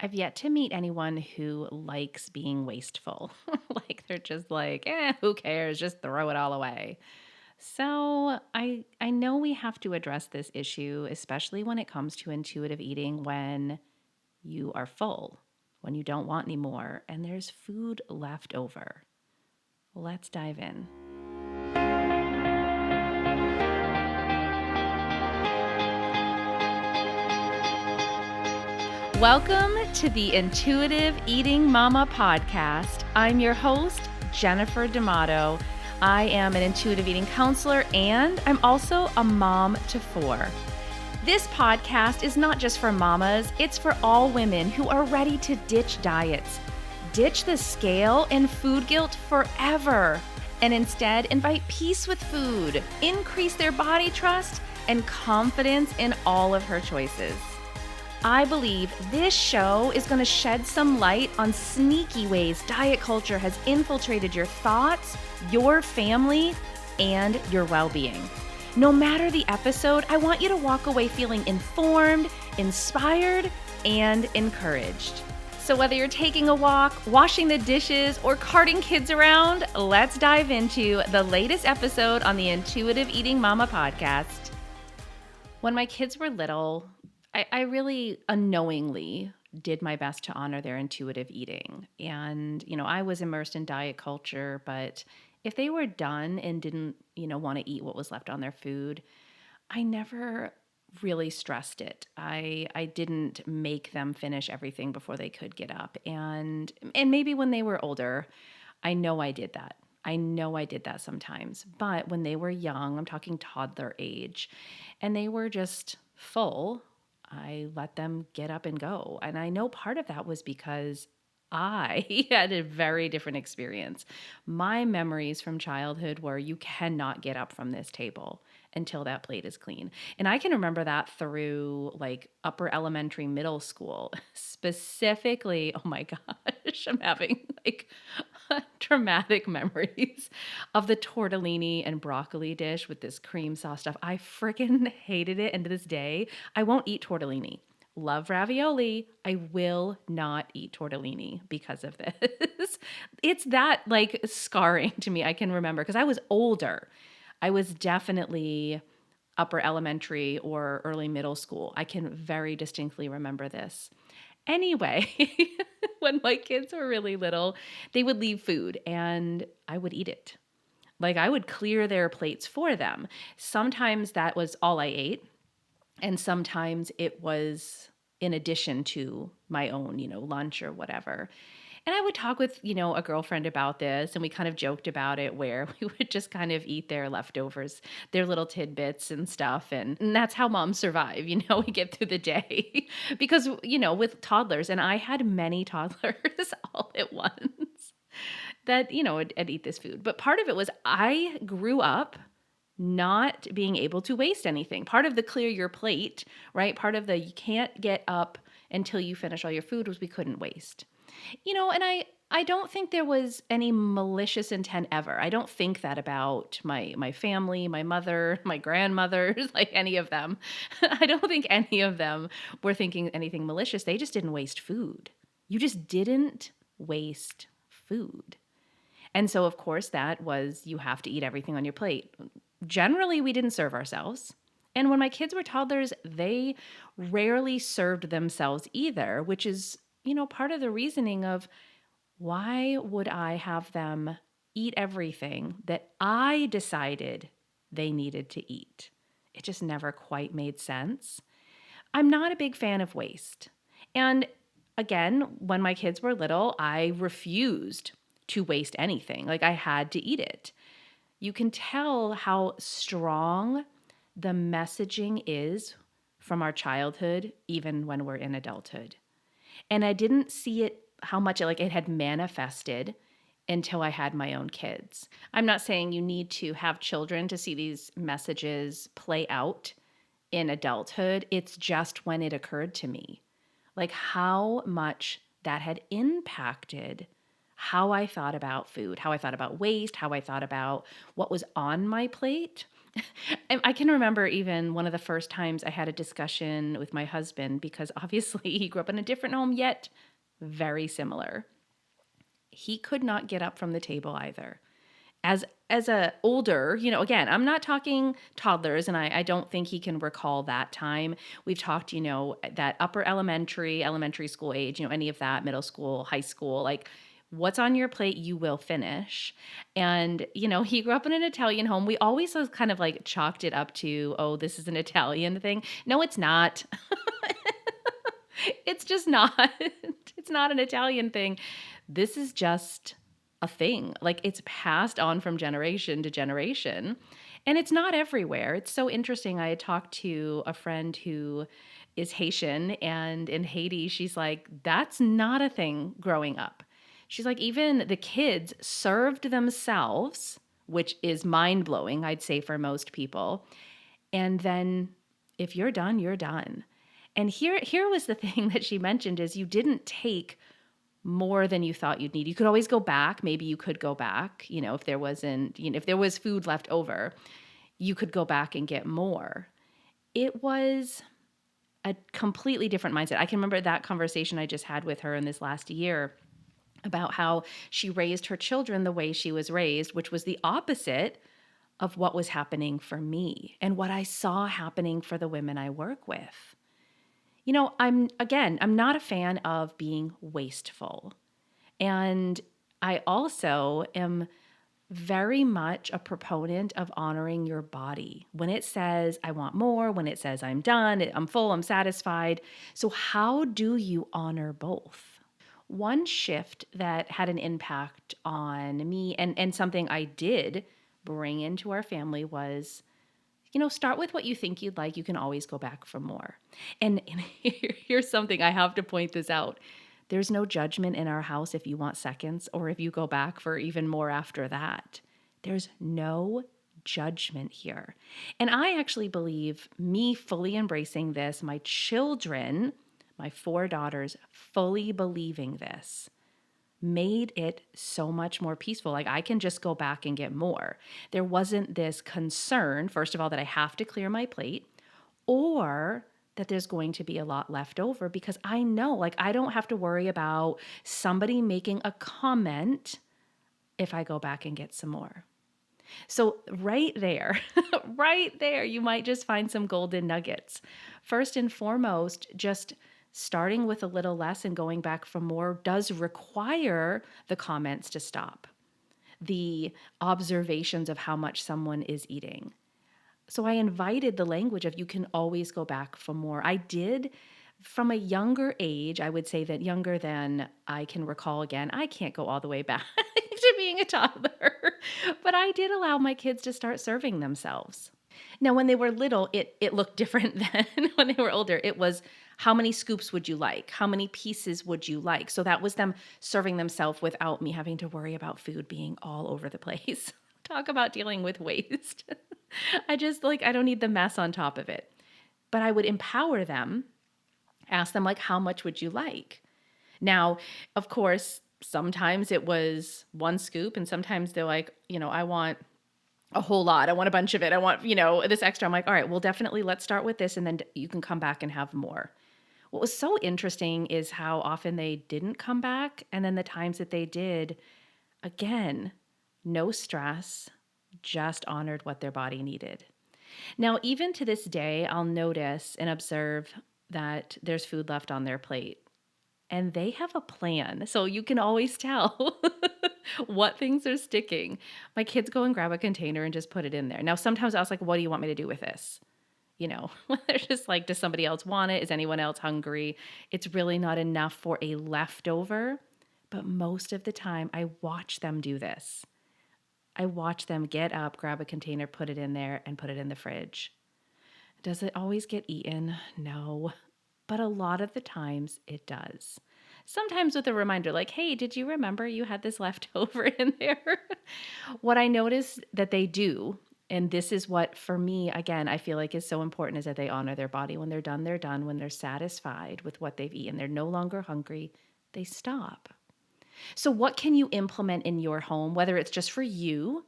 I've yet to meet anyone who likes being wasteful. Like they're just like, who cares? Just throw it all away. So I know we have to address this issue, especially when it comes to intuitive eating when you are full, when you don't want any more, and there's food left over. Let's dive in. Welcome to the Intuitive Eating Mama podcast. I'm your host, Jennifer D'Amato. I am an intuitive eating counselor and I'm also a mom to four. This podcast is not just for mamas, it's for all women who are ready to ditch diets, ditch the scale and food guilt forever, and instead invite peace with food, increase their body trust, and confidence in all of her choices. I believe this show is going to shed some light on sneaky ways diet culture has infiltrated your thoughts, your family, and your well-being. No matter the episode, I want you to walk away feeling informed, inspired, and encouraged. So whether you're taking a walk, washing the dishes, or carting kids around, let's dive into the latest episode on the Intuitive Eating Mama podcast. When my kids were little, I really unknowingly did my best to honor their intuitive eating. And, I was immersed in diet culture, but if they were done and didn't, want to eat what was left on their food, I never really stressed it. I didn't make them finish everything before they could get up. And maybe when they were older, I know I did that. I know I did that sometimes. But when they were young, I'm talking toddler age, and they were just full, I let them get up and go. And I know part of that was because I had a very different experience. My memories from childhood were you cannot get up from this table until that plate is clean. And I can remember that through like upper elementary, middle school. Specifically, oh my gosh, I'm having like traumatic memories of the tortellini and broccoli dish with this cream sauce stuff. I freaking hated it. And to this day, I won't eat tortellini. Love ravioli. I will not eat tortellini because of this. It's that like scarring to me. I can remember because I was older. I was definitely upper elementary or early middle school. I can very distinctly remember this. Anyway, when my kids were really little, they would leave food and I would eat it. Like I would clear their plates for them. Sometimes that was all I ate, and sometimes it was in addition to my own, lunch or whatever. And I would talk with, a girlfriend about this, and we kind of joked about it where we would just kind of eat their leftovers, their little tidbits and stuff. And that's how moms survive, we get through the day because, with toddlers, and I had many toddlers all at once that, would eat this food. But part of it was I grew up not being able to waste anything. Part of the clear your plate, right? Part of the you can't get up until you finish all your food was we couldn't waste. And I don't think there was any malicious intent ever. I don't think that about my family, my mother, my grandmothers, like any of them. I don't think any of them were thinking anything malicious. They just didn't waste food. You just didn't waste food. And so of course that was you have to eat everything on your plate. Generally, we didn't serve ourselves. And when my kids were toddlers, they rarely served themselves either, which is, part of the reasoning of why would I have them eat everything that I decided they needed to eat? It just never quite made sense. I'm not a big fan of waste. And again, when my kids were little, I refused to waste anything. Like I had to eat it. You can tell how strong the messaging is from our childhood, even when we're in adulthood. And I didn't see it, how much it had manifested until I had my own kids. I'm not saying you need to have children to see these messages play out in adulthood. It's just when it occurred to me, like how much that had impacted how I thought about food, how I thought about waste, how I thought about what was on my plate. And I can remember even one of the first times I had a discussion with my husband because obviously he grew up in a different home, yet very similar. He could not get up from the table either. As a older, again, I'm not talking toddlers, and I don't think he can recall that time. We've talked, that upper elementary school age, any of that, middle school, high school, like what's on your plate, you will finish. And, he grew up in an Italian home. We always was kind of like chalked it up to, oh, this is an Italian thing. No, it's not. It's just not. It's not an Italian thing. This is just a thing. Like it's passed on from generation to generation. And it's not everywhere. It's so interesting. I had talked to a friend who is Haitian, and in Haiti, she's like, that's not a thing growing up. She's like, even the kids served themselves, which is mind blowing, I'd say, for most people. And then if you're done, you're done. And here was the thing that she mentioned is you didn't take more than you thought you'd need. You could always go back. Maybe you could go back, if there wasn't, if there was food left over, you could go back and get more. It was a completely different mindset. I can remember that conversation I just had with her in this last year about how she raised her children the way she was raised, which was the opposite of what was happening for me and what I saw happening for the women I work with. I'm not a fan of being wasteful. And I also am very much a proponent of honoring your body. When it says, I want more, when it says, I'm done, I'm full, I'm satisfied. So, how do you honor both? One shift that had an impact on me and something I did bring into our family was start with what you think you'd like. You can always go back for more. And here's something I have to point this out. There's no judgment in our house if you want seconds or if you go back for even more after that. There's no judgment here. And I actually believe me fully embracing this, my children, my 4 daughters, fully believing this made it so much more peaceful. Like I can just go back and get more. There wasn't this concern, first of all, that I have to clear my plate or that there's going to be a lot left over because I know, like, I don't have to worry about somebody making a comment if I go back and get some more. So, right there, right there, you might just find some golden nuggets. First and foremost, just starting with a little less and going back for more does require the comments to stop, the observations of how much someone is eating. So I invited the language of you can always go back for more. I did from a younger age, I would say that younger than I can recall again. I can't go all the way back to being a toddler, but I did allow my kids to start serving themselves. Now, when they were little, it looked different than when they were older. It was how many scoops would you like? How many pieces would you like? So that was them serving themselves without me having to worry about food being all over the place. Talk about dealing with waste. I don't need the mess on top of it. But I would empower them, ask them, like, how much would you like? Now, of course, sometimes it was one scoop, and sometimes they're like, I want a whole lot. I want a bunch of it. I want, this extra. I'm like, all right, well, definitely let's start with this, and then you can come back and have more. What was so interesting is how often they didn't come back. And then the times that they did, again, no stress, just honored what their body needed. Now, even to this day, I'll notice and observe that there's food left on their plate. And they have a plan. So you can always tell what things are sticking. My kids go and grab a container and just put it in there. Now, sometimes I was like, what do you want me to do with this? They're just like, does somebody else want it? Is anyone else hungry? It's really not enough for a leftover. But most of the time, I watch them do this. I watch them get up, grab a container, put it in there, and put it in the fridge. Does it always get eaten? No. But a lot of the times it does. Sometimes with a reminder like, hey, did you remember you had this leftover in there? What I notice that they do, and this is what for me, again, I feel like is so important, is that they honor their body. When they're done, they're done. When they're satisfied with what they've eaten, they're no longer hungry, they stop. So what can you implement in your home, whether it's just for you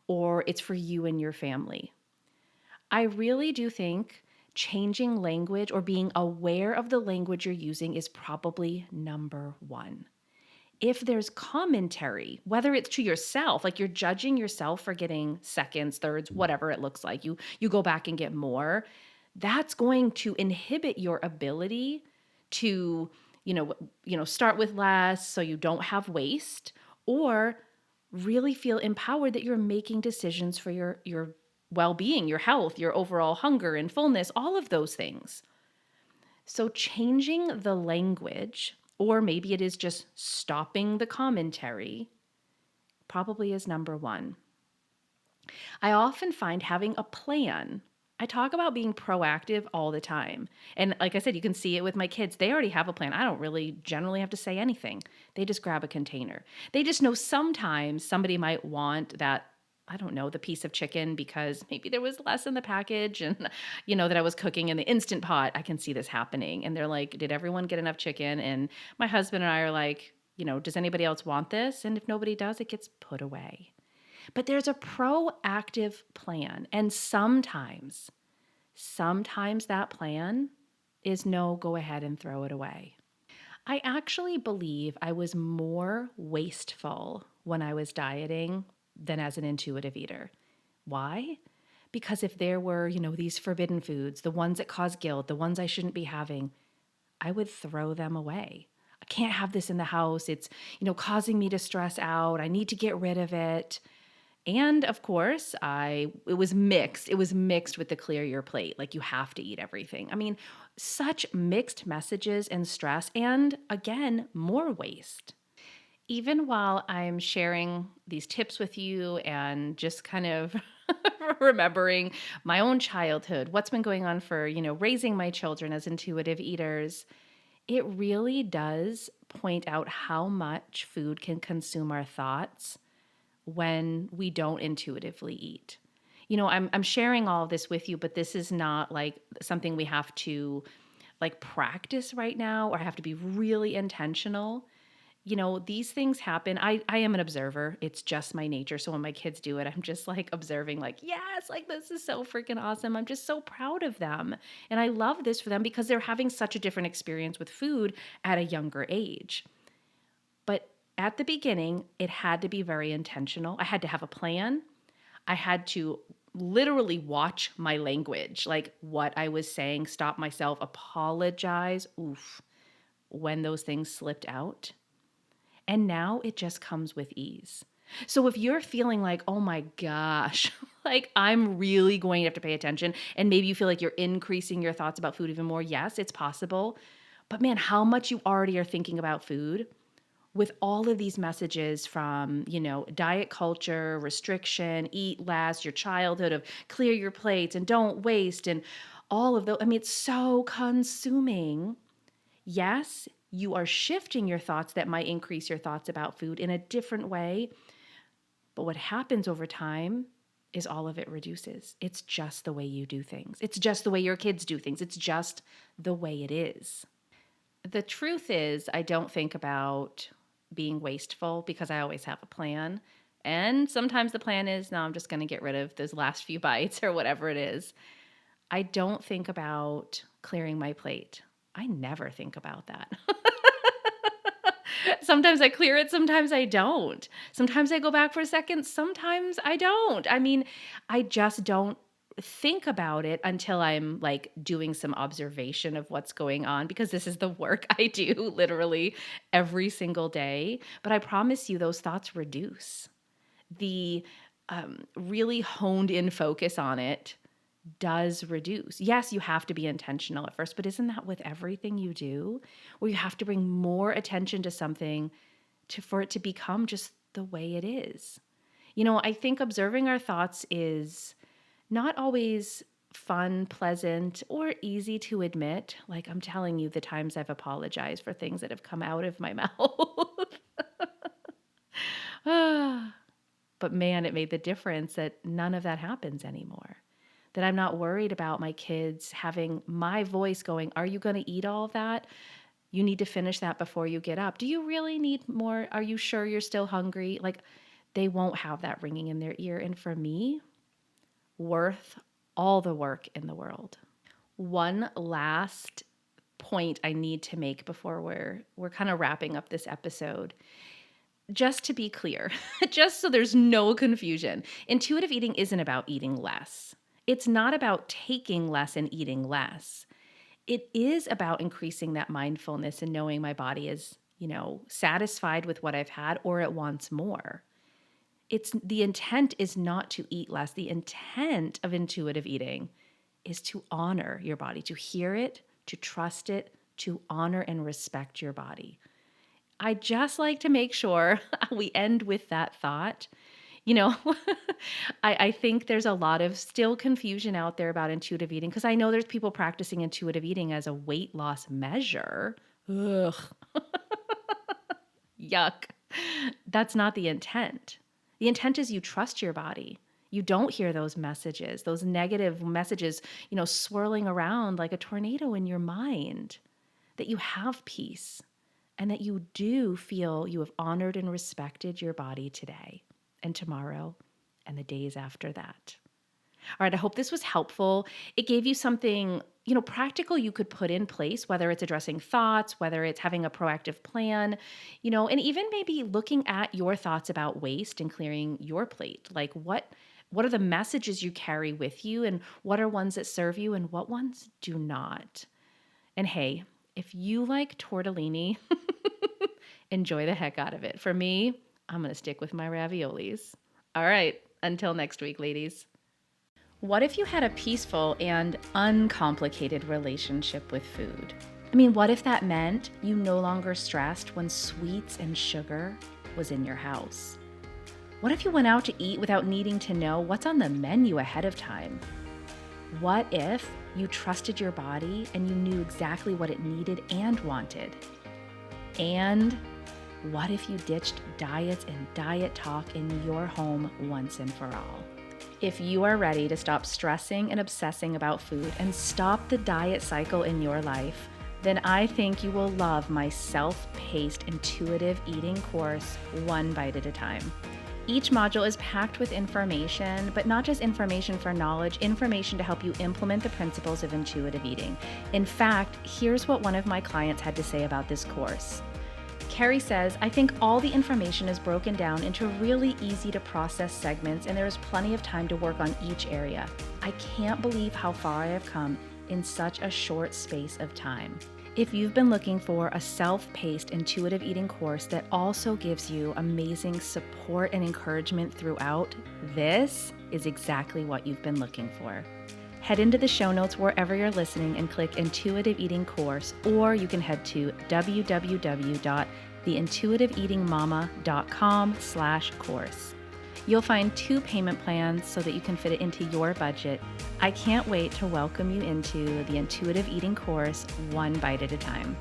or it's for you and your family? I really do think changing language or being aware of the language you're using is probably number one. If there's commentary, whether it's to yourself, like you're judging yourself for getting seconds, thirds, whatever it looks like, you go back and get more, that's going to inhibit your ability to, start with less so you don't have waste, or really feel empowered that you're making decisions for your well-being, your health, your overall hunger and fullness, all of those things. So changing the language, or maybe it is just stopping the commentary, probably is number one. I often find having a plan. I talk about being proactive all the time. And like I said, you can see it with my kids. They already have a plan. I don't really generally have to say anything. They just grab a container. They just know sometimes somebody might want that, I don't know, the piece of chicken because maybe there was less in the package and, that I was cooking in the Instant Pot. I can see this happening. And they're like, did everyone get enough chicken? And my husband and I are like, does anybody else want this? And if nobody does, it gets put away. But there's a proactive plan. And sometimes that plan is no, go ahead and throw it away. I actually believe I was more wasteful when I was dieting than as an intuitive eater. Why? Because if there were, these forbidden foods, the ones that cause guilt, the ones I shouldn't be having, I would throw them away. I can't have this in the house. It's, causing me to stress out. I need to get rid of it. And of course, it was mixed. It was mixed with the clear your plate, like you have to eat everything. I mean, such mixed messages and stress, and again, more waste. Even while I'm sharing these tips with you and just kind of remembering my own childhood, what's been going on for, raising my children as intuitive eaters, it really does point out how much food can consume our thoughts when we don't intuitively eat. I'm sharing all of this with you, but this is not like something we have to like practice right now or have to be really intentional. These things happen. I am an observer. It's just my nature. So when my kids do it, I'm just like observing, like, yes, like this is so freaking awesome. I'm just so proud of them. And I love this for them because they're having such a different experience with food at a younger age. But at the beginning, it had to be very intentional. I had to have a plan. I had to literally watch my language, like what I was saying, stop myself, apologize, when those things slipped out. And now it just comes with ease. So if you're feeling like, oh my gosh, like I'm really going to have to pay attention, and maybe you feel like you're increasing your thoughts about food even more, yes, it's possible. But man, how much you already are thinking about food with all of these messages from, diet culture, restriction, eat less, your childhood of clear your plates and don't waste, and all of those. I mean, it's so consuming. Yes, you are shifting your thoughts that might increase your thoughts about food in a different way. But what happens over time is all of it reduces. It's just the way you do things. It's just the way your kids do things. It's just the way it is. The truth is, I don't think about being wasteful because I always have a plan. And sometimes the plan is, no, I'm just going to get rid of those last few bites or whatever it is. I don't think about clearing my plate. I never think about that. Sometimes I clear it, sometimes I don't. Sometimes I go back for a second, sometimes I don't. I mean, I just don't think about it until I'm like doing some observation of what's going on because this is the work I do literally every single day. But I promise you, those thoughts reduce. The really honed in focus on it does reduce. Yes, you have to be intentional at first, but isn't that with everything you do? Where you have to bring more attention to something for it to become just the way it is. I think observing our thoughts is not always fun, pleasant, or easy to admit. Like I'm telling you, the times I've apologized for things that have come out of my mouth. But man, it made the difference that none of that happens anymore. That I'm not worried about my kids having my voice going, are you going to eat all of that? You need to finish that before you get up. Do you really need more? Are you sure you're still hungry? Like they won't have that ringing in their ear. And for me, worth all the work in the world. One last point I need to make before we're kind of wrapping up this episode. Just to be clear, just so there's no confusion, intuitive eating isn't about eating less. It's not about taking less and eating less. It is about increasing that mindfulness and knowing my body is, satisfied with what I've had or it wants more. It's the intent is not to eat less. The intent of intuitive eating is to honor your body, to hear it, to trust it, to honor and respect your body. I just like to make sure we end with that thought. You know, I think there's a lot of still confusion out there about intuitive eating because I know there's people practicing intuitive eating as a weight loss measure. Ugh, yuck. That's not the intent. The intent is you trust your body. You don't hear those messages, those negative messages, swirling around like a tornado in your mind, that you have peace and that you do feel you have honored and respected your body today and tomorrow and the days after that. All right, I hope this was helpful. It gave you something, practical you could put in place, whether it's addressing thoughts, whether it's having a proactive plan, and even maybe looking at your thoughts about waste and clearing your plate. Like what are the messages you carry with you and what are ones that serve you and what ones do not? And hey, if you like tortellini, enjoy the heck out of it. For me, I'm going to stick with my raviolis. All right, until next week, ladies. What if you had a peaceful and uncomplicated relationship with food? I mean, what if that meant you no longer stressed when sweets and sugar was in your house? What if you went out to eat without needing to know what's on the menu ahead of time? What if you trusted your body and you knew exactly what it needed and wanted? And what if you ditched diets and diet talk in your home once and for all? If you are ready to stop stressing and obsessing about food and stop the diet cycle in your life, then I think you will love my self-paced intuitive eating course, One Bite at a Time. Each module is packed with information, but not just information for knowledge, information to help you implement the principles of intuitive eating. In fact, here's what one of my clients had to say about this course. Carrie says, I think all the information is broken down into really easy to process segments and there is plenty of time to work on each area. I can't believe how far I have come in such a short space of time. If you've been looking for a self-paced intuitive eating course that also gives you amazing support and encouragement throughout, this is exactly what you've been looking for. Head into the show notes wherever you're listening and click Intuitive Eating Course, or you can head to www.theintuitiveeatingmama.com/course. You'll find 2 payment plans so that you can fit it into your budget. I can't wait to welcome you into the Intuitive Eating Course, One Bite at a Time.